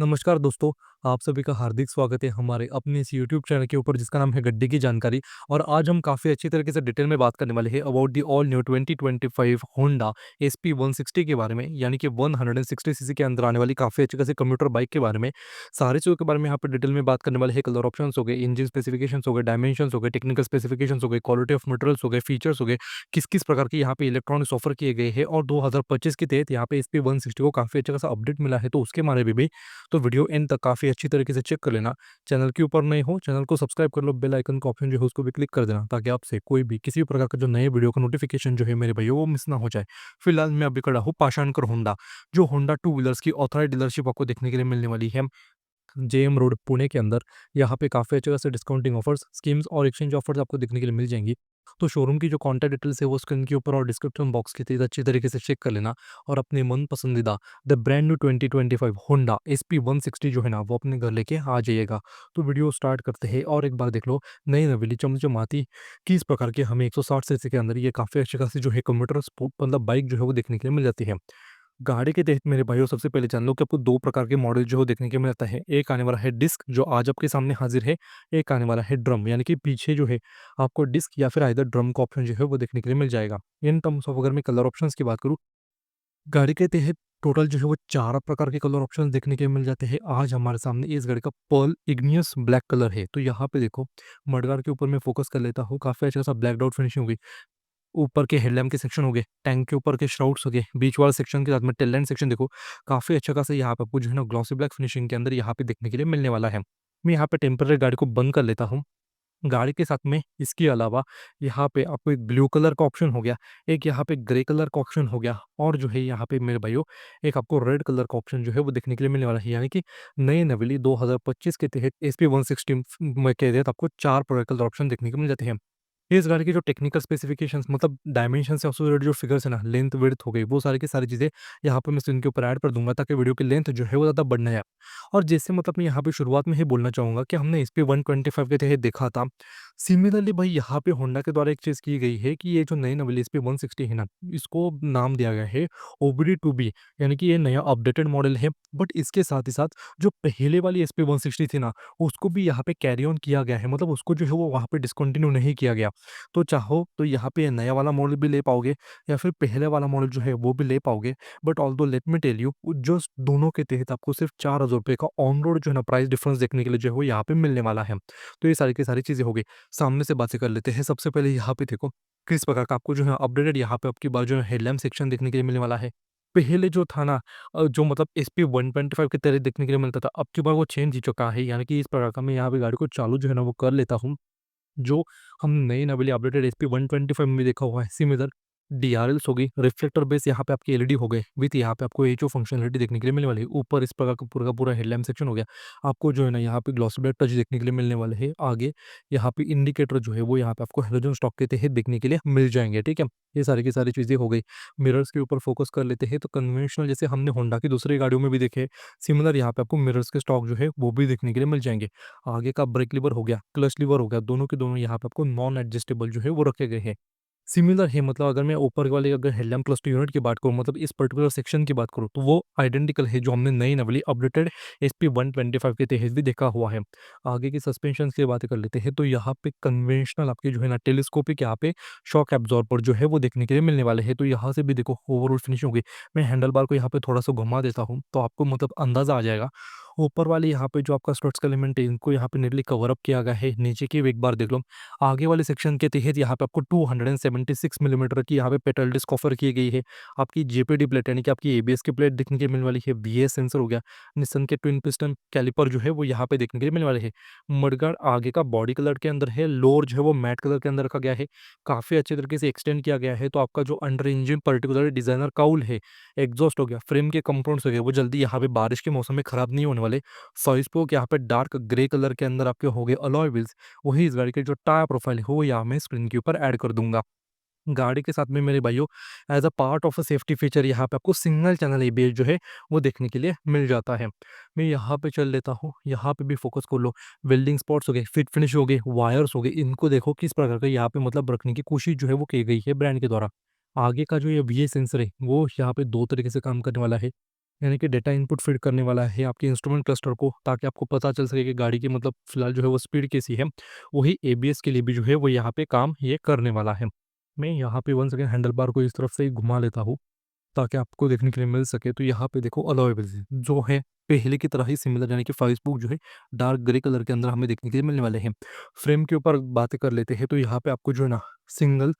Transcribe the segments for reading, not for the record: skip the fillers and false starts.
नमस्कार दोस्तों, आप सभी का हार्दिक स्वागत है हमारे अपने इस यूट्यूब चैनल के ऊपर जिसका नाम है गड्डी की जानकारी। और आज हम काफ़ी अच्छी तरीके से डिटेल में बात करने वाले हैं about the all new 2025 Honda SP 160 के बारे में, यानी कि 160 सीसी के अंदर आने वाली काफ़ी अच्छी खासी कंप्यूटर बाइक के बारे में। सारी चीज़ों के बारे में यहाँ पर डिटेल में बात करने वाले हैं। कलर ऑप्शंस हो गए, इंजन स्पेसिफिकेशंस हो गए, डायमेंशंस हो गए, टेक्निकल स्पेसिफिकेशंस हो गए, क्वालिटी ऑफ मटेरियल्स हो गए, फीचर्स हो गए, किस किस प्रकार के यहाँ पे इलेक्ट्रॉनिक्स ऑफर किए गए हैं। और 2025 के तहत यहाँ पे एसपी 160 को काफ़ी अच्छा खासा अपडेट मिला है, तो उसके बारे में भी तो वीडियो एंड तक काफ़ी अच्छी तरीके से चेक कर लेना। चैनल के ऊपर नए हो, चैनल को सब्सक्राइब कर लो, बेल आइकन का ऑप्शन जो है उसको भी क्लिक कर देना, ताकि आपसे कोई भी किसी भी प्रकार का जो नए वीडियो का नोटिफिकेशन जो है मेरे भाइयों वो मिस ना हो जाए। फिलहाल मैं अभी खड़ा हूँ पाषाणकर होंडा, जो होंडा टू व्हीलर्स की ऑथराइज डीलरशिप आपको देखने के लिए मिलने वाली है जेएम रोड पुणे के अंदर। यहाँ पे काफ़ी अच्छे खासे डिस्काउंटिंग ऑफर्स, स्कीम्स और एक्सचेंज ऑफर्स आपको देखने के लिए मिल जाएंगी। तो शोरूम की जो कॉन्टैक्ट डिटेल्स है वो स्क्रीन के ऊपर और डिस्क्रिप्शन बॉक्स की तरह अच्छी तरीके से चेक कर लेना, और अपने मन पसंदीदा the brand new 2025 Honda SP 160 जो है ना वो अपने घर लेके आ जाइएगा। तो वीडियो स्टार्ट करते हैं और एक बार देख लो नई नवेली चमचमाती किस प्रकार के हमें 160 सीसी के अंदर ये काफ़ी अच्छी खासी जो है कंप्यूटर मतलब बाइक जो है वो देखने के लिए मिल जाती है। गाड़ी के तहत मेरे भाइयों सबसे पहले जान लो कि आपको दो प्रकार के मॉडल जो देखने के मिलता है। एक आने वाला है डिस्क, जो आज आपके सामने हाजिर है। एक आने वाला है ड्रम, यानी कि पीछे जो है आपको डिस्क या फिर आइदर ड्रम का ऑप्शन जो है वो देखने के लिए मिल जाएगा। इन टर्म्स ऑफ अगर मैं कलर ऑप्शंस की बात करूँ, गाड़ी के तहत टोटल जो है वो चार प्रकार के कलर ऑप्शन देखने के मिल जाते हैं। आज हमारे सामने इस गाड़ी का पर्ल इग्नियस ब्लैक कलर है। तो यहाँ पे देखो, मडगार्ड के ऊपर मैं फोकस कर लेता हूँ, काफी अच्छा सा ब्लैक डॉट फिनिशिंग हुई। ऊपर के हेडलैम्प के सेक्शन हो गए, टैंक के ऊपर के श्राउड्स हो गए, बीच वाला सेक्शन के साथ में टेल लैंप सेक्शन देखो, काफ़ी अच्छा खासा यहाँ पे आपको जो है ना ग्लॉसी ब्लैक फिनिशिंग के अंदर यहाँ पे देखने के लिए मिलने वाला है। मैं यहाँ पे टेम्परेरी गाड़ी को बंद कर लेता हूँ। गाड़ी के साथ में इसके अलावा यहाँ पे आपको एक ब्लू कलर का ऑप्शन हो गया, एक यहाँ पे ग्रे कलर का ऑप्शन हो गया, और जो है यहाँ पे मेरे भाइयों एक आपको रेड कलर का ऑप्शन जो है वो देखने के लिए मिलने वाला है। यानी कि नए नवेली 2025 के तहत एसपी 160 में के तहत आपको चार कलर ऑप्शन देखने को मिल जाते हैं। इस गाड़ी की जो टेक्निकल स्पेसिफिकेशंस मतलब डायमेंशन से एसोसिएटेड जो फिगर्स है ना, लेंथ विड्थ हो गई, वो सारी की सारी चीज़ें यहाँ पे मैं स्क्रीन के ऊपर ऐड कर दूंगा, ताकि वीडियो की लेंथ जो है वो ज़्यादा बढ़ना है। और जैसे मतलब मैं यहाँ पे शुरुआत में ही बोलना चाहूँगा कि हमने एसपी 125 के तहत देखा था। सिमिलरली भाई यहाँ पे होंडा के द्वारा एक चीज़ की गई है कि ये जो नई नवेली एसपी 160 है ना, इसको नाम दिया गया है ओबीडी टू बी, यानी कि ये नया अपडेटेड मॉडल है। बट इसके साथ ही साथ जो पहले वाली एसपी 160 थी ना, उसको भी यहाँ पे कैरी ऑन किया गया है, मतलब उसको जो है वो वहाँ पे डिसकंटिन्यू नहीं किया गया। तो चाहो तो यहाँ पे नया वाला मॉडल भी ले पाओगे, या फिर पहले वाला मॉडल जो है वो भी ले पाओगे। But although let me tell you, जो दोनों के तहत आपको सिर्फ 4,000 रुपये का ऑन रोड जो है ना प्राइस डिफरेंस देखने के लिए जो है वो यहाँ पे मिलने वाला है। तो ये सारी की सारी चीज़ें हो गई। सामने से बातें कर लेते हैं। सबसे पहले यहाँ पे देखो किस प्रकार का आपको जो है अपडेटेड यहाँ पे आपकी बार जो है हेडलैम्प सेक्शन देखने के लिए मिलने वाला है। पहले जो था ना जो मतलब एसपी 125 के तहत देखने के लिए मिलता था, अब की बार वो चेंज हो चुका है। यानी कि इस प्रकार का मैं यहाँ पे गाड़ी को चालू जो है ना वो कर लेता हूँ। जो हम नई नवेली अपडेटेड एसपी 125 में भी देखा हुआ है सिमिलर डीआरएल्स हो गई, रिफ्लेक्टर बेस यहाँ पे आपकी एलईडी हो गए, विथ यहाँ पे आपको एचओ फंक्शनलिटी देखने के लिए मिलने वाली है। ऊपर इस प्रकार का पूरा का पूरा हेडलैम्प सेक्शन हो गया। आपको जो है ना यहाँ पे ग्लॉसी ब्लैक टच देखने के लिए मिलने वाले हैं। आगे यहाँ पे इंडिकेटर जो है वो यहाँ पे आपको हेलोजन स्टॉक के तहत देखने के लिए मिल जाएंगे। ठीक है, ये सारी की सारी चीज़ें हो गई। मिरर्स के ऊपर फोकस कर लेते हैं, तो कन्वेंशनल जैसे हमने होंडा की दूसरी गाड़ियों में भी देखे, सिमिलर यहाँ पे आपको मिरर्स के स्टॉक जो है वो भी देखने के लिए मिल जाएंगे। आगे का ब्रेक लीवर हो गया, क्लच लीवर हो गया, दोनों के दोनों यहाँ पे आपको नॉन एडजस्टेबल जो है वो रखे गए हैं। सिमिलर है, मतलब अगर मैं ऊपर वाले अगर हेडलैम्प क्लस्टर यूनिट की बात करूँ, मतलब इस पर्टिकुलर सेक्शन की बात करूँ, तो वो आइडेंटिकल है जो हमने नई नवेली अपडेटेड एसपी 125 के तहत भी देखा हुआ है। आगे की सस्पेंशन की बात कर लेते हैं, तो यहाँ पे कन्वेंशनल आपकी जो है ना टेलीस्कोपिक यहाँ पे शॉक एब्जॉर्बर जो है वो देखने के लिए मिलने वाले हैं। तो यहाँ से भी देखो ओवरऑल फिनिश होगी। मैं हैंडल बार को यहाँ पे थोड़ा सा घुमा देता हूँ, तो आपको मतलब अंदाजा आ जाएगा। ऊपर वाले यहाँ पे जो आपका स्ट्रट्स का एलिमेंट है, इनको यहाँ पे नीटली कवर अप किया गया है। नीचे की भी एक बार देख लो। आगे वाले सेक्शन के तहत यहाँ पे आपको 276 मिलीमीटर की यहाँ पे पेटल डिस्क ऑफर की गई है। आपकी जेपीडी प्लेट यानी कि आपकी एबीएस की प्लेट देखने के लिए मिलने वाली है। बीएस सेंसर हो गया। निसन के ट्विन पिस्टन कैलिपर जो है वो यहाँ पे देखने के लिए मिलने वाले हैं। मडगार्ड आगे का बॉडी कलर के अंदर है, लोअर जो है वो मैट कलर के अंदर रखा गया है। काफ़ी अच्छे तरीके से एक्सटेंड किया गया है। तो आपका जो under engine particular designer cowl है, एग्जॉस्ट हो गया, फ्रेम के कंपाउंड्स हो गए, वो जल्दी यहाँ पे बारिश के मौसम में खराब नहीं होने वाले। सॉइस पोक यहाँ पे डार्क ग्रे कलर के अंदर आपके हो गए। अलॉय व्हील्स, वही इस गाड़ी के जो टायर प्रोफाइल है वो यहाँ मैं स्क्रीन के ऊपर ऐड कर दूंगा। गाड़ी के साथ में मेरे भाइयों as a part of a safety feature यहाँ पे आपको सिंगल चैनल एबीएस जो है वो देखने के लिए मिल जाता है। मैं यहाँ पे चल लेता हूँ, यहाँ पे भी फोकस कर लो। वेल्डिंग स्पॉट्स हो गए, फिट फिनिश हो गए, वायर्स हो गए, इनको देखो किस प्रकार का यहाँ पे मतलब रखने की कोशिश जो है वो की गई है ब्रांड के द्वारा। आगे का जो ये वी सेंसर है वो यहाँ पे दो तरीके से काम करने वाला है। यानी कि डेटा इनपुट फीड करने वाला है आपके इंस्ट्रूमेंट क्लस्टर को, ताकि आपको पता चल सके कि गाड़ी की मतलब फिलहाल जो है वो स्पीड कैसी है। वही एबीएस के लिए भी जो है वो यहाँ पे काम ये करने वाला है। मैं यहाँ पे वन सेकेंड हैंडल बार को इस तरफ से ही घुमा लेता हूँ ताकि आपको देखने के लिए मिल सके। तो यहाँ पे देखो अलॉय व्हील्स जो है पहले की तरह ही सिमिलर, यानी कि 5 स्पोक जो है डार्क ग्रे कलर के अंदर हमें देखने के लिए मिलने वाले हैं। फ्रेम के ऊपर बातें कर लेते हैं, तो यहाँ पे आपको जो है ना सिंगल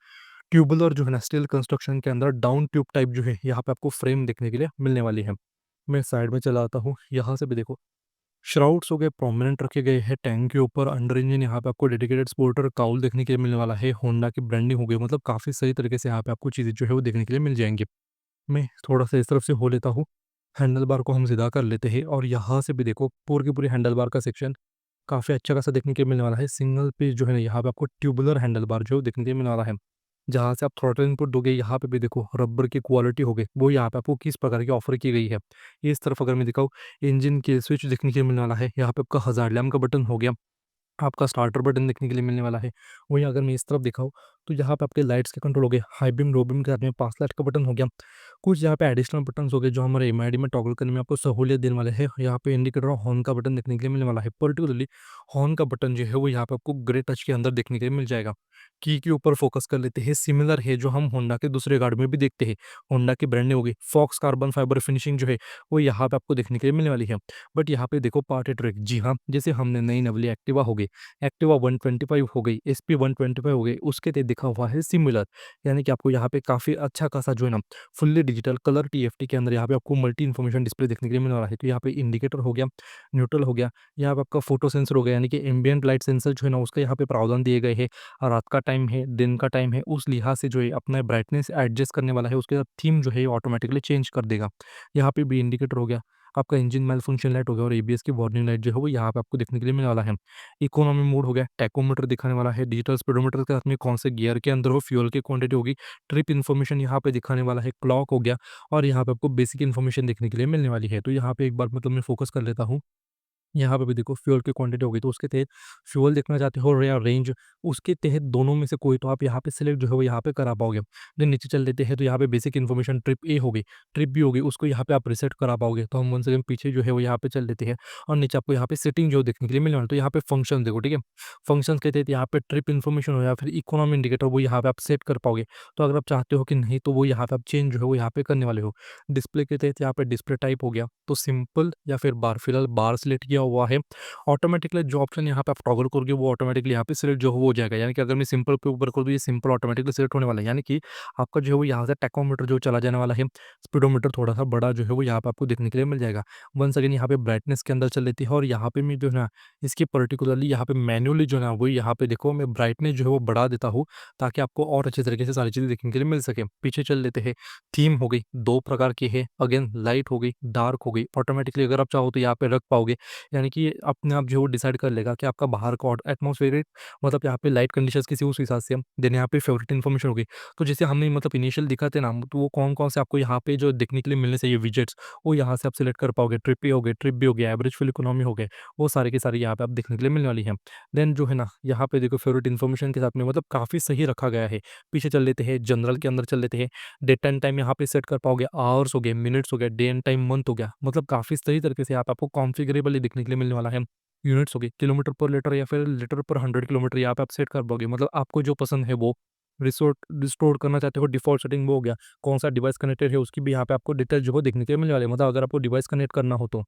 ट्यूबुलर जो है ना स्टील कंस्ट्रक्शन के अंदर डाउन ट्यूब टाइप जो है यहाँ पे आपको फ्रेम देखने के लिए मिलने वाली है। मैं साइड में चला आता हूँ, यहाँ से भी देखो श्राउड्स हो गए प्रोमिनेंट रखे गए हैं टैंक के ऊपर। अंडर इंजन यहाँ पे आपको डेडिकेटेड स्पोर्टर काउल देखने के लिए मिलने वाला है। होंडा की ब्रांडिंग हो गई, मतलब काफ़ी सही तरीके से यहाँ पे आपको चीज़ें जो है वो देखने के लिए मिल जाएंगी। मैं थोड़ा सा इस तरफ से हो लेता हूँ, हैंडल बार को हम सीधा कर लेते हैं और यहाँ से भी देखो पूरी की पूरी हैंडल बार का सेक्शन काफ़ी अच्छा खासा देखने के लिए मिलने वाला है। सिंगल पीस जो है ना यहाँ पे आपको ट्यूबुलर हैंडल बार जो है वो देखने के लिए मिलने वाला है। जहाँ से आप थ्रॉटल इनपुट दोगे यहाँ पे भी देखो रबर की क्वालिटी हो गई, वो यहाँ पे आपको किस प्रकार की ऑफर की गई है। इस तरफ अगर मैं दिखाऊँ, इंजन के स्विच देखने के लिए मिलने वाला है। यहाँ पे आपका हज़ार लैम्प का बटन हो गया, आपका स्टार्टर बटन देखने के लिए मिलने वाला है। वहीं अगर मैं इस तरफ दिखाऊँ, तो यहाँ पे आपके लाइट्स के कंट्रोल हो गए, हाई बीम लो बीम के साथ में पास लाइट का बटन हो गया। कुछ यहाँ पे एडिशनल बटन्स हो गए जो हमारे एमआईडी में टॉगल करने में आपको सहूलियत देने वाले हैं। यहाँ पे इंडिकेटर और हॉर्न का बटन देखने के लिए मिलने वाला है। पर्टिकुलरली हॉर्न का बटन जो है वो यहाँ पे आपको ग्रे टच के अंदर देखने के लिए मिल जाएगा। की के ऊपर फोकस कर लेते हैं, सिमिलर है जो हम होंडा के दूसरे गाड़ी में भी देखते हैं। होंडा की ब्रांडिंग हो गई, फॉक्स कार्बन फाइबर फिनिशिंग जो है वो यहाँ पे आपको देखने के लिए मिलने वाली है। बट यहाँ पे देखो पार्ट ट्रैक, जी हाँ, जैसे हमने नई नवली एक्टिवा हो गई, एक्टिवा 125 हो गई, एसपी 125 हो गई, उसके तहत दिखा हुआ है सिमिलर। यानी कि आपको यहाँ पे काफ़ी अच्छा खासा जो है ना फुल्ली डिजिटल कलर टीएफटी के अंदर यहाँ पे आपको मल्टी इन्फॉर्मेशन डिस्प्ले देखने के लिए मिलने वाला है। तो यहाँ पे इंडिकेटर हो गया, न्यूट्रल हो गया, यहाँ पे आपका फोटो सेंसर हो गया, यानी कि एम्बियंट लाइट सेंसर जो है ना उसका यहाँ पे प्रावधान दिए गए हैं। रात का टाइम है, दिन का टाइम है, उस लिहाज से जो है अपना ब्राइटनेस एडजस्ट करने वाला है, उसके साथ थीम जो है ऑटोमेटिकली चेंज कर देगा। यहाँ पे भी इंडिकेटर हो गया, आपका इंजन मेल फंक्शन लाइट हो गया और एबीएस की वार्निंग लाइट जो है वो यहाँ पे आपको देखने के लिए मिलने वाला है। इकोनॉमी मोड हो गया, टैकोमीटर दिखाने वाला है, डिजिटल स्पीडोमीटर के साथ में कौन से गियर के अंदर हो, फ्यूल की क्वांटिटी होगी, ट्रिप इन्फॉर्मेशन यहाँ पे दिखाने वाला है, क्लॉक हो गया और यहाँ पे आपको बेसिक इन्फॉर्मेशन देखने के लिए मिलने वाली है। तो यहाँ पे एक बार मतलब मैं फोकस कर लेता हूँ, यहाँ पे भी देखो फ्यूल की क्वांटिटी होगी, तो उसके तहत फ्यूल देखना चाहते हो या रेंज, उसके तहत दोनों में से कोई तो आप यहाँ पे सिलेक्ट जो है वो यहाँ पे करा पाओगे। देन नीचे चल देते हैं, तो यहाँ पे बेसिक इन्फॉर्मेशन ट्रिप ए होगी, ट्रिप बी होगी, उसको यहाँ पे आप रिसेट करा पाओगे। तो हम वन सेकंड पीछे जो है वो यहाँ पे चल देते हैं और नीचे आपको यहाँ पे सेटिंग जो देखने के लिए मिलने वाला है। तो यहाँ पे फंक्शन देखो, ठीक है, फंक्शन के तहत यहाँ पे ट्रिप इन्फॉर्मेशन हो या फिर इकोनॉमी इंडिकेटर वो यहाँ पे आप सेट कर पाओगे। तो अगर आप चाहते हो कि नहीं, तो वो यहाँ पे आप चेंज जो है वो यहाँ पे करने वाले हो। डिस्प्ले के तहत यहाँ पे डिस्प्ले टाइप हो गया, तो सिंपल या फिर बार, फिलहाल बार सिलेक्ट किया हुआ है। ऑटोमेटिकली जो ऑप्शन यहाँ पे आप टॉगल करोगे वो ऑटोमेटिकली यहाँ पे सिलेक्ट जो हो जाएगा। यानी कि अगर मैं सिंपल के ऊपर कर दूँ, ये सिंपल ऑटोमेटिकली सिलेक्ट होने वाला है। यानी कि आपका जो है वो यहाँ से टैकोमीटर जो चला जाने वाला है, स्पीडोमीटर थोड़ा सा बड़ा जो है वो यहाँ पे आपको देखने के लिए मिल जाएगा। वंस अगेन यहाँ पे ब्राइटनेस के अंदर चल लेती है और यहाँ पे मैं जो है ना इसकी पर्टिकुलरली यहाँ पे मैन्युअली जो है ना वो यहाँ पे देखो मैं ब्राइटनेस जो है वो बढ़ा देता हूँ, ताकि आपको और अच्छे तरीके से सारी चीज़ें देखने के लिए मिल सके। पीछे चल लेते हैं, थीम हो गई, दो प्रकार की है, अगेन लाइट हो गई, डार्क हो गई। ऑटोमेटिकली अगर आप चाहो तो यहाँ पे रख पाओगे, यानी कि ये अपने आप जो है वो डिसाइड कर लेगा कि आपका बाहर का एटमॉस्फेरिक मतलब यहाँ पे लाइट कंडीशंस किसी उस हिसाब से। देन यहाँ पे फेवरेट इन्फॉर्मेशन होगी, तो जैसे हमने मतलब इनिशियल दिखाते ना, तो वो कौन कौन से आपको यहाँ पे जो देखने के लिए मिलने चाहिए विजेट्स, वो यहाँ से आप सिलेक्ट कर पाओगे। ट्रिप ए हो गए, ट्रिप बी हो गया, एवरेज फ्यूल इकोनॉमी हो गए, वो सारे के सारे यहाँ पे आप देखने के लिए मिलने वाली है। देन जो है ना यहाँ पे देखो फेवरेट इन्फॉर्मेशन के साथ में मतलब काफ़ी सही रखा गया है। पीछे चल लेते हैं, जनरल के अंदर चल लेते हैं, डेट एंड टाइम यहाँ पे सेट कर पाओगे, आवर्स हो गए, मिनट्स हो गए, डे एंड टाइम मंथ हो गया, मतलब काफ़ी सही तरीके से यहाँ पे आपको कॉन्फ़िगरेबल देखने के लिए मिलने वाला है। यूनिट्स हो गई, किलोमीटर पर लीटर या फिर लीटर पर 100 किलोमीटर यहाँ पे आप सेट कर पाओगे, मतलब आपको जो पसंद है वो रिसोर्ट रिस्टोर करना चाहते हो, डिफ़ॉल्ट सेटिंग वो हो गया। कौन सा डिवाइस कनेक्टेड है उसकी भी यहाँ पे आपको डिटेल जो है देखने के लिए मिलने वाले हैं, मतलब अगर आपको डिवाइस कनेक्ट करना हो तो।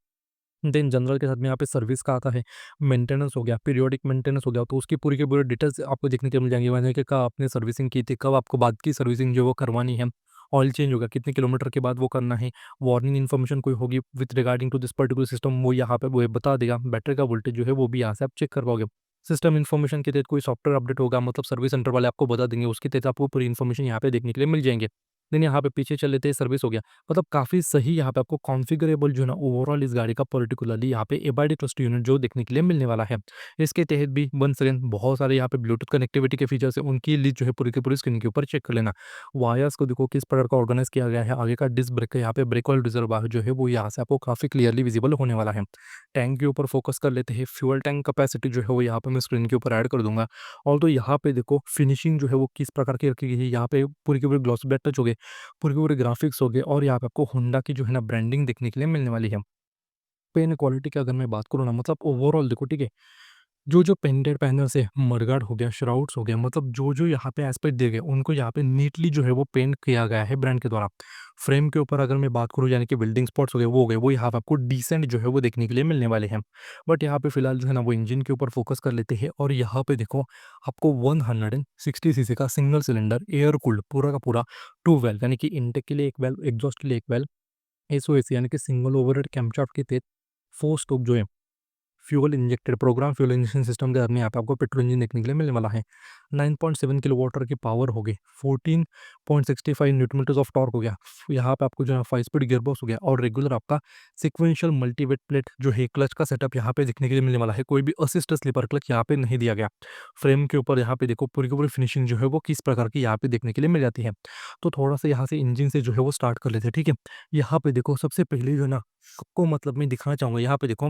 देन जनरल के साथ में यहाँ पे सर्विस का आता है, मेंटेनेंस हो गया, पीरियोडिक मेंटेनेंस हो गया, तो उसकी पूरी की पूरी डिटेल्स आपको देखने के लिए मिल जाएंगी। मैंने कि कब आपने सर्विसिंग की थी, कब आपको बाद की सर्विसिंग जो वो करवानी है, ऑयल चेंज होगा, कितने किलोमीटर के बाद वो करना है, वार्निंग इन्फॉर्मेशन कोई होगी with regarding to this particular system वो यहाँ पे वो बता देगा। बैटरी का वोल्टेज जो है वो भी यहाँ से आप चेक कर पाओगे। सिस्टम इन्फॉर्मेशन के तहत कोई सॉफ्टवेयर अपडेट होगा, मतलब सर्विस सेंटर वाले आपको बता देंगे, उसके तहत आपको पूरी इन्फॉर्मेशन यहाँ पे देखने के लिए मिल जाएंगे। देन यहाँ पे पीछे चल लेते हैं, सर्विस हो गया, मतलब काफ़ी सही यहाँ पे आपको कॉन्फ़िगरेबल जो है ना ओवरऑल इस गाड़ी का पर्टिकुलरली यहाँ पे एबीडी क्लस्टर यूनिट जो देखने के लिए मिलने वाला है। इसके तहत भी वंस अगेन बहुत सारे यहाँ पे ब्लूटूथ कनेक्टिविटी के फीचर्स है, उनकी लिस्ट जो है पूरी की पूरी स्क्रीन के ऊपर चेक कर लेना। वायर्स को देखो किस प्रकार का ऑर्गेनाइज किया गया है, आगे का डिस्क ब्रेक का यहाँ पे ब्रेक ऑयल रिजर्वायर जो है वो यहाँ से आपको काफ़ी क्लियरली विजिबल होने वाला है। टैंक के ऊपर फोकस कर लेते हैं, फ्यूल टैंक कैपेसिटी जो है वो यहाँ पे मैं स्क्रीन के ऊपर ऐड कर दूंगा। और तो यहाँ पे देखो फिनिशिंग जो है वो किस प्रकार की रखी गई है, यहाँ पे पूरी की पूरी ग्लॉस ब्लैक टच हो गए, पूरे के पूरे ग्राफिक्स हो गए और यहाँ पे आपको होंडा की जो है ना ब्रांडिंग देखने के लिए मिलने वाली है। पेन क्वालिटी की अगर मैं बात करूँ ना, मतलब ओवरऑल देखो, ठीक है, जो पेंटेड पैनल्स है, मडगार्ड हो गया, श्राउड्स हो गया, मतलब जो यहाँ पे एस्पेक्ट दिए गए उनको यहाँ पे नीटली जो है वो पेंट किया गया है ब्रांड के द्वारा। फ्रेम के ऊपर अगर मैं बात करूँ, यानी कि बिल्डिंग स्पॉट्स हो गए, वो हो गए, वो यहाँ पे आपको डिसेंट जो है वो देखने के लिए मिलने वाले हैं। बट यहाँ पे फिलहाल जो है ना वो इंजन के ऊपर फोकस कर लेते हैं, और यहाँ पे देखो आपको 160 सीसी का सिंगल सिलेंडर एयर कूल्ड पूरा का पूरा टू वेल, यानी कि इनटेक के लिए एक वेल, एग्जॉस्ट के लिए एक वेल, एसओएसी यानी कि सिंगल ओवरहेड कैमशाफ्ट के तहत फोर स्टोक जो है fuel injected program fuel injection system के अंदर यहाँ पे आपको पेट्रोल इंजन देखने के लिए मिलने वाला है। 9.7 किलो वाटर की पावर हो गई, 14.65 न्यूटन मीटर्स ऑफ टॉर्क हो गया। यहाँ पे आपको जो है 5 स्पीड गियरबॉक्स हो गया, और रेगुलर आपका सिक्वेंशियल मल्टीवेट प्लेट जो है क्लच का सेटअप यहाँ पे देखने के लिए मिलने वाला है। कोई भी असिस्ट स्लीपर क्लच यहाँ पे नहीं दिया गया। फ्रेम के ऊपर यहाँ पे देखो पूरी की पूरी फिनिशिंग जो है वो किस प्रकार की यहाँ पे देखने के लिए मिल जाती है। तो थोड़ा सा यहाँ से इंजन से जो है वो स्टार्ट कर लेते हैं, ठीक है। यहाँ पे देखो सबसे पहले जो है ना आपको, मतलब मैं दिखाना चाहूँगा, यहाँ पे देखो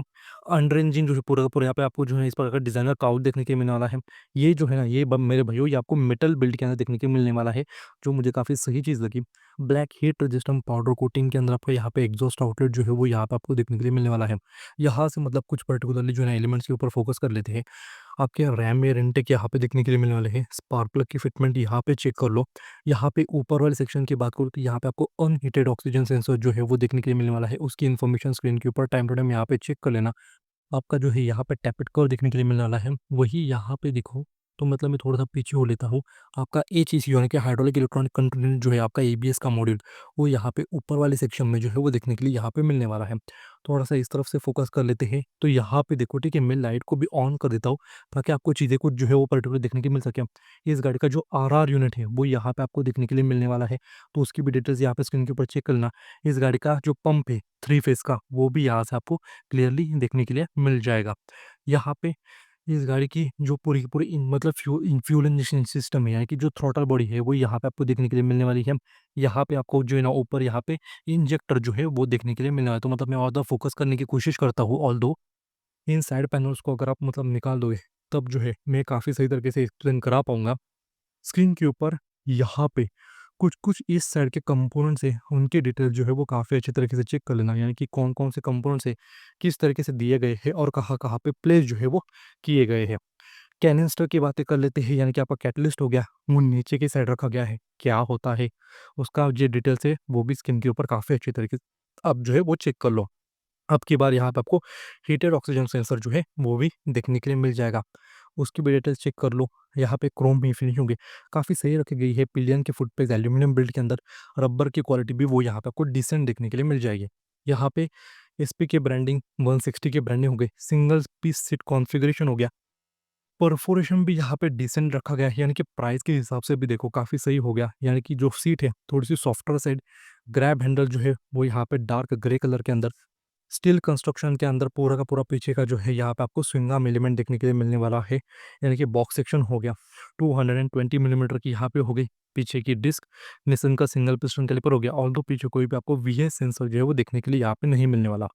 अंडर इंजन जो है पूरा का पूरा यहाँ पे आपको जो है इस प्रकार का डिजाइनर काउच देखने के मिलने वाला है। ये जो है ना, ये मेरे भाइयों, ये आपको मेटल बिल्ड के अंदर देखने के मिलने वाला है, जो मुझे काफ़ी सही चीज़ लगी। Black heat resistant powder coating के अंदर आपको यहाँ पे एग्जॉस्ट आउटलेट जो है वो यहाँ पे आपको देखने के लिए मिलने वाला है। यहाँ से मतलब कुछ पर्टिकुलरली जो है ना एलिमेंट्स के ऊपर फोकस कर लेते हैं। आपके रैम एयर इनटेक यहाँ पे देखने के लिए मिलने वाले हैं। स्पार्क प्लग की फिटमेंट यहाँ पे चेक कर लो। यहाँ पे ऊपर वाले सेक्शन की बात करूँ तो यहाँ पे आपको अनहीटेड ऑक्सीजन सेंसर जो है वो देखने के लिए मिलने वाला है। उसकी इन्फॉर्मेशन स्क्रीन के ऊपर टाइम टू टाइम यहाँ पे चेक कर लेना। आपका जो है यहाँ पे टैपेट कर्व देखने के लिए मिलने वाला है। वही यहाँ पे देखो, तो मतलब मैं थोड़ा सा पीछे हो लेता हूँ। आपका एचईसी यानी कि हाइड्रोलिक इलेक्ट्रॉनिक कंट्रोल यूनिट जो है आपका एबीएस का मॉड्यूल, वो यहाँ पे ऊपर वाले सेक्शन में जो है वो देखने के लिए यहाँ पे मिलने वाला है। थोड़ा सा इस तरफ से फोकस कर लेते हैं, तो यहाँ पे देखो, ठीक है, मैं लाइट को भी ऑन कर देता हूँ ताकि आपको चीज़ें कुछ जो है वो पर्टिकुलर देखने की मिल सके। इस गाड़ी का जो आरआर यूनिट है वो यहाँ पे आपको देखने के लिए मिलने वाला है, तो उसकी भी डिटेल्स यहाँ पे स्क्रीन के ऊपर चेक करना। इस गाड़ी का जो पंप है 3 फेस का, वो भी यहाँ से आपको क्लियरली देखने के लिए मिल जाएगा। यहाँ पे इस गाड़ी की जो पूरी की पूरी मतलब फ्यूल इंजेक्शन सिस्टम है, यानी कि जो थ्रॉटल बॉडी है, वो यहाँ पे आपको देखने के लिए मिलने वाली है। यहाँ पे आपको जो है ना ऊपर यहाँ पे इंजेक्टर जो है वो देखने के लिए मिलने वाला है। तो मतलब मैं और फोकस करने की कोशिश करता हूँ, ऑल दो इन साइड पैनल्स को अगर आप मतलब निकाल दोगे तब जो है मैं काफ़ी सही तरीके से एक्सप्लेन करा पाऊंगा। स्क्रीन के ऊपर यहाँ पे कुछ कुछ इस साइड के कंपोनेंट्स है, उनके डिटेल जो है वो काफ़ी अच्छे तरीके से चेक कर लेना, यानी कि कौन कौन से कंपोनेंट्स है, किस तरीके से दिए गए हैं, और कहाँ कहाँ पे प्लेस जो है वो किए गए हैं। कैनिस्टर की बातें कर लेते हैं, यानी कि आपका कैटलिस्ट हो गया, वो नीचे की साइड रखा गया है, क्या होता है उसका जो डिटेल्स है वो भी स्क्रीन के ऊपर काफ़ी अच्छे तरीके से आप जो है वो चेक कर लो। अब की बार यहाँ पे आपको हीटेड ऑक्सीजन सेंसर जो है वो भी देखने के लिए मिल जाएगा, उसकी भी डिटेल्स चेक कर लो। यहाँ पे क्रोम में फिनिशिंग है, काफ़ी सही रखी गई है। पिलियन के फुट पे एल्यूमिनियम बिल्ड के अंदर रबर की क्वालिटी भी वो यहाँ पे आपको डिसेंट देखने के लिए मिल जाएगी। यहाँ पे एसपी के ब्रांडिंग 160 की ब्रांडिंग हो गई, सिंगल पीस सीट कॉन्फ़िगरेशन हो गया, परफोरेशन भी यहाँ पे डिसेंट रखा गया है, यानी कि प्राइस के हिसाब से भी देखो काफ़ी सही हो गया। यानी कि जो सीट है थोड़ी सी सॉफ्टर साइड, ग्रैब हैंडल जो है वो यहाँ पे डार्क ग्रे कलर के अंदर, स्टील कंस्ट्रक्शन के अंदर पूरा का पूरा पीछे का जो है यहाँ पे आपको स्विंग आर्म एलिमेंट देखने के लिए मिलने वाला है, यानी कि बॉक्स सेक्शन हो गया। 220 मिलीमीटर की यहाँ पे हो गई पीछे की डिस्क। निसन का सिंगल पिस्टन कैलिपर हो गया, ऑल दो पीछे कोई भी आपको वीएस सेंसर जो है वो देखने के लिए यहाँ पे नहीं मिलने वाला।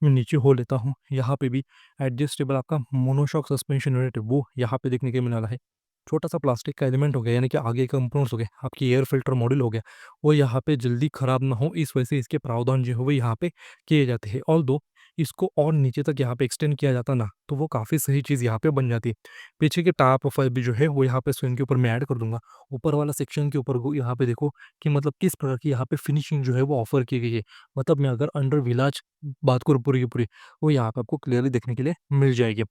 मैं नीचे हो लेता हूँ, यहाँ पे भी एडजस्टेबल आपका मोनोशॉक सस्पेंशन यूनिट है वो यहाँ पे देखने के लिए मिलने वाला है। छोटा सा प्लास्टिक का एलिमेंट हो गया, यानी कि आगे कंपोनेंट्स हो गए, आपकी एयर फिल्टर मॉड्यूल हो गया, वो यहाँ पे जल्दी खराब ना हो, इस वजह से इसके प्रावधान जो है वो यहाँ पे किए जाते हैं। ऑल दो इसको और नीचे तक यहाँ पे एक्सटेंड किया जाता ना, तो वो काफ़ी सही चीज़ यहाँ पे बन जाती है। पीछे के टायर प्रोफाइल भी जो है वो यहाँ पे स्क्रीन के ऊपर मैं ऐड कर दूंगा। ऊपर वाला सेक्शन के ऊपर यहाँ पे देखो कि मतलब किस प्रकार की यहाँ पे फिनिशिंग जो है वो ऑफर की गई है। मतलब मैं अगर अंडर विलाज बात करूँ पूरी की पूरी, वो यहाँ पे आपको क्लियरली देखने के लिए मिल जाएगी।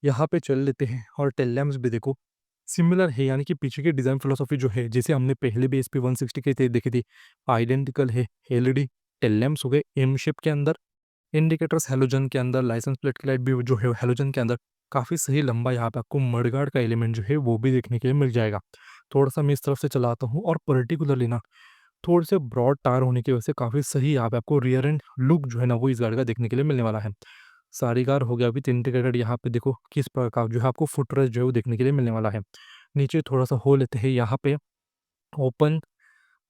यहाँ पे चल लेते हैं, और टेल लैम्प्स भी देखो सिमिलर है, यानी कि पीछे की डिज़ाइन फिलोसॉफी जो है जैसे हमने पहले भी SP 160 के थे देखी थी, आइडेंटिकल है। एलईडी टेल लैम्प्स हो गए एम शेप के अंदर, इंडिकेटर्स हेलोजन के अंदर, लाइसेंस प्लेट की लाइट भी जो है हेलोजन के अंदर, काफ़ी सही लंबा यहाँ पे आपको मडगार्ड का एलिमेंट जो है वो भी देखने के लिए मिल जाएगा। थोड़ा सा मैं इस तरफ से चलाता हूँ, और पर्टिकुलरली ना थोड़े से ब्रॉड टायर होने की वजह से काफ़ी सही यहाँ पे आपको रियर एंड लुक जो है ना वो इस गाड़ी का देखने के लिए मिलने वाला है। सारी कार हो गया अभी इंटीग्रेटेड, यहाँ पे देखो किस प्रकार जो है आपको फुटरेस्ट जो है वो देखने के लिए मिलने वाला है। नीचे थोड़ा सा हो लेते हैं, यहाँ पे ओपन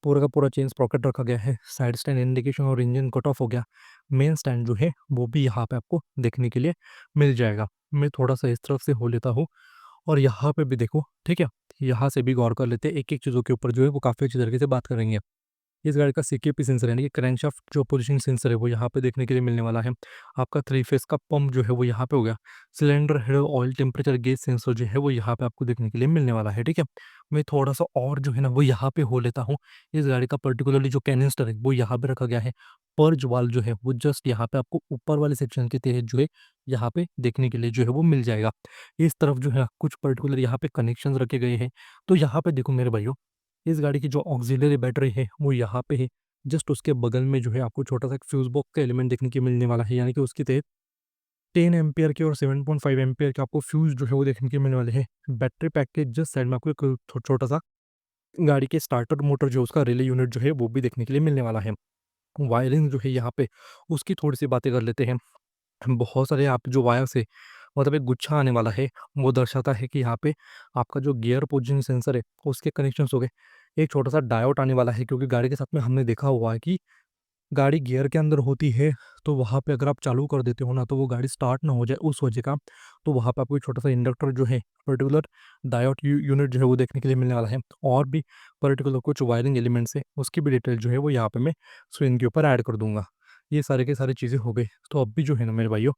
पूरा का पूरा चेन स्प्रॉकेट रखा गया है, साइड स्टैंड इंडिकेशन और इंजन कट ऑफ हो गया। मेन स्टैंड जो है वो भी यहाँ पे आपको देखने के लिए मिल जाएगा। मैं थोड़ा सा इस तरफ से हो लेता हूँ, और यहाँ पे भी देखो, ठीक है, यहाँ से भी गौर कर लेते हैं, एक एक चीज़ों के ऊपर जो है वो काफ़ी अच्छी तरीके से बात करेंगे। इस गाड़ी का सीकेपी सेंसर यानी कि क्रैंकशाफ्ट जो पोजीशन सेंसर है वो यहाँ पे देखने के लिए मिलने वाला है। आपका 3 फेस का पंप जो है वो यहाँ पे हो गया। Cylinder head oil temperature gauge sensor जो है वो यहाँ पे आपको देखने के लिए मिलने वाला है, ठीक है। मैं थोड़ा सा और जो है ना वो यहाँ पे हो लेता हूँ। इस गाड़ी का पर्टिकुलरली जो कैनिस्टर है वो यहाँ पे रखा गया है। पर्ज वाल जो है वो जस्ट यहाँ पे आपको ऊपर वाले सेक्शन के तहत जो है यहाँ पे देखने के लिए जो है वो मिल जाएगा। इस तरफ जो है ना कुछ पर्टिकुलर यहाँ पे कनेक्शंस रखे गए हैं। तो यहाँ पे देखो मेरे भाइयों, इस गाड़ी की जो ऑक्सिलरी बैटरी है वो यहाँ पे है। जस्ट उसके बगल में जो है आपको छोटा सा एक फ्यूज बॉक्स का एलिमेंट देखने के मिलने वाला है, यानी कि उसके तहत 10 एम्पियर के और 7.5 एम्पियर के आपको फ्यूज जो है वो देखने के मिलने वाले हैं। बैटरी पैक के जस्ट साइड में आपको एक छोटा सा गाड़ी के स्टार्टर मोटर जो उसका रिले यूनिट जो है वो भी देखने के लिए मिलने वाला है। वायरिंग जो है यहाँ पे उसकी थोड़ी सी बातें कर लेते हैं। बहुत सारे आप जो वायर से मतलब एक गुच्छा आने वाला है वो दर्शाता है कि यहाँ पे आपका जो गियर पोजीशन सेंसर है उसके कनेक्शन हो गए। एक छोटा सा डायोड आने वाला है, क्योंकि गाड़ी के साथ में हमने देखा हुआ है कि गाड़ी गियर के अंदर होती है तो वहाँ पे अगर आप चालू कर देते हो ना तो वो गाड़ी स्टार्ट ना हो जाए उस वजह का। तो वहाँ पे आपको एक छोटा सा इंडक्टर जो है पर्टिकुलर डायोड यूनिट जो है वो देखने के लिए मिलने वाला है। और भी पर्टिकुलर कुछ वायरिंग एलिमेंट्स है उसकी भी डिटेल जो है वो यहाँ पे मैं स्क्रीन के ऊपर ऐड कर दूंगा। ये सारे के सारी चीज़ें हो गई। तो अब भी जो है ना मेरे भाइयों,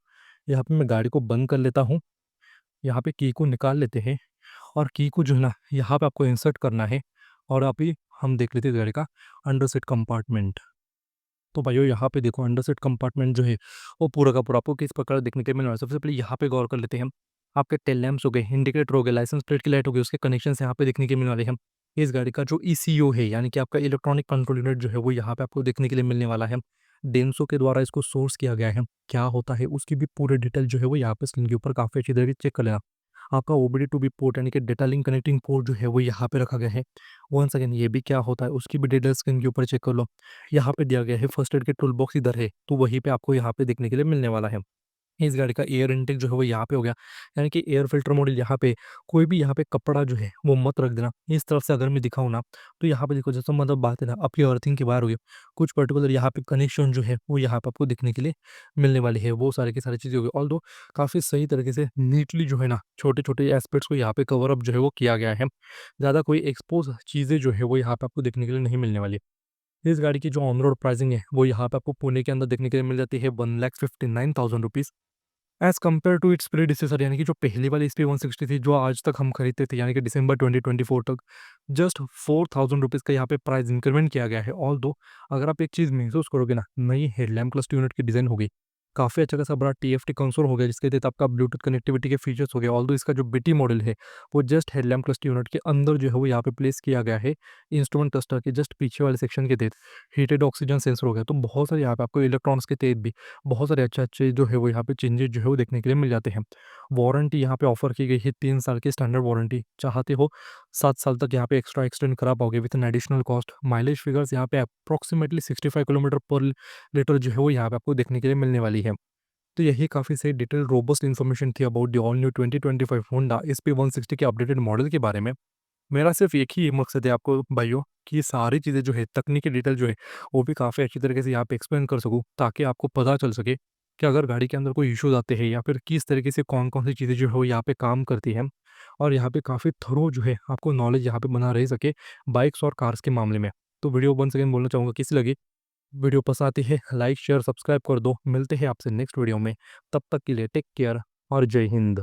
यहाँ पे मैं गाड़ी को बंद कर लेता हूँ। यहाँ पे की को निकाल लेते हैं और की को जो है ना यहाँ पे आपको इंसर्ट करना है। और अभी हम देख लेते हैं इस गाड़ी का अंडर सीट कंपार्टमेंट। तो भाइयों यहाँ पे देखो अंडर सीट कंपार्टमेंट जो है वो पूरा का पूरा आपको किस प्रकार देखने के लिए मिल रहा है। सबसे पहले यहाँ पे गौर कर लेते हैं हम। आपके टेल लैंप्स हो गए, इंडिकेटर हो गए, लाइसेंस प्लेट की लाइट हो गई, उसके कनेक्शन यहाँ पे देखने के मिलने वाले हैं। इस गाड़ी का जो ईसीयू है यानी कि आपका इलेक्ट्रॉनिक कंट्रोल यूनिट जो है वो यहाँ पे आपको देखने के लिए मिलने वाला है। डेंसो के द्वारा इसको सोर्स किया गया है। क्या होता है उसकी भी पूरी डिटेल जो है वो यहाँ पे स्क्रीन के ऊपर काफ़ी अच्छी तरीके से चेक कर लेना। आपका ओबीडी टू बी पोर्ट यानी कि डेटा लिंक कनेक्टिंग पोर्ट जो है वो यहाँ पे रखा गया है। वंस अगेन ये भी क्या होता है उसकी भी डिटेल स्क्रीन के ऊपर चेक कर लो। यहाँ पे दिया गया है फर्स्ट एड के टूल बॉक्स इधर है, तो वहीं पे आपको यहाँ पे देखने के लिए मिलने वाला है। इस गाड़ी का एयर इनटेक जो है वो यहाँ पे हो गया, यानी कि एयर फिल्टर मॉडल यहाँ पे कोई भी यहाँ पे कपड़ा जो है वो मत रख देना। इस तरफ से अगर मैं दिखाऊँ ना तो यहाँ पे देखो जैसे मतलब बात है ना आपकी अर्थिंग की बाहर हो गई। कुछ पर्टिकुलर यहाँ पे कनेक्शन जो है वो यहाँ पे आपको दिखने के लिए मिलने वाली है। वो सारे की सारी चीज़ें हो गई, ऑल दो काफ़ी सही तरीके से नीटली जो है ना छोटे छोटे एस्पेक्ट्स को यहाँ पे कवर अप जो है वो किया गया है। ज़्यादा कोई एक्सपोज चीज़ें जो है वो यहाँ पे आपको देखने के लिए नहीं मिलने वाली। इस गाड़ी की जो ऑन रोड प्राइसिंग है वो यहाँ पे आपको पुणे के अंदर देखने के लिए मिल जाती है 1,59,000 rupees as compared to its predecessor, यानी कि जो पहली वाली SP160 थी जो आज तक हम खरीदते थे यानी कि दिसंबर 2024 तक। जस्ट 4,000 रुपीज़ का यहाँ पे प्राइस इंक्रीमेंट किया गया है। ऑल दो अगर आप एक चीज़ महसूस करोगे ना, नई हेडलैम्प क्लस्टर यूनिट की डिज़ाइन होगी, काफ़ी अच्छा खासा बड़ा TFT कंसोल हो गया जिसके तहत आपका ब्लूटूथ कनेक्टिविटी के फीचर्स हो गए। ऑल दो इसका जो BT मॉडल है वो जस्ट हेडलैम्प क्लस्टर यूनिट के अंदर जो है वो यहाँ पे प्लेस किया गया है। इंस्ट्रूमेंट क्लस्टर के जस्ट पीछे वाले सेक्शन के तहत हीटेड ऑक्सीजन सेंसर हो गया। तो बहुत सारे यहाँ पे आपको इलेक्ट्रॉनिक्स के तहत भी बहुत सारे अच्छे-अच्छे जो है वो यहाँ पे चेंजेस जो है वो देखने के लिए मिल जाते हैं। वारंटी यहाँ पे ऑफर की गई है 3 साल की स्टैंडर्ड वारंटी, चाहते हो 7 साल तक यहाँ पे एक्स्ट्रा एक्सटेंड करा पाओगे with an additional cost. Mileage figures यहाँ पे अप्रॉक्सिमेटली 65 किलोमीटर पर लीटर जो है वो यहाँ पे आपको देखने के लिए मिलने वाली है। तो यही काफ़ी सही डिटेल रोबस्ट इन्फॉर्मेशन थी about the all new 2025 Honda SP160 के अपडेटेड मॉडल के बारे में। मेरा सिर्फ एक ही मकसद है आपको भाइयों कि ये सारी चीज़ें जो है तकनीकी डिटेल जो है वो भी काफ़ी अच्छी तरीके से यहाँ पे एक्सप्लेन कर सकूँ, ताकि आपको पता चल सके कि अगर गाड़ी के अंदर कोई इश्यूज आते हैं या फिर किस तरीके से कौन कौन सी चीज़ें जो है वो यहाँ पे काम करती हैं। और यहाँ पे काफ़ी थरो जो है आपको नॉलेज यहाँ पे बना रह सके बाइक्स और कार्स के मामले में। तो वीडियो वन सेकेंड बोलना चाहूँगा कैसी लगी। वीडियो पसंद आती है लाइक शेयर सब्सक्राइब कर दो। मिलते हैं आपसे नेक्स्ट वीडियो में, तब तक के लिए टेक केयर और जय हिंद।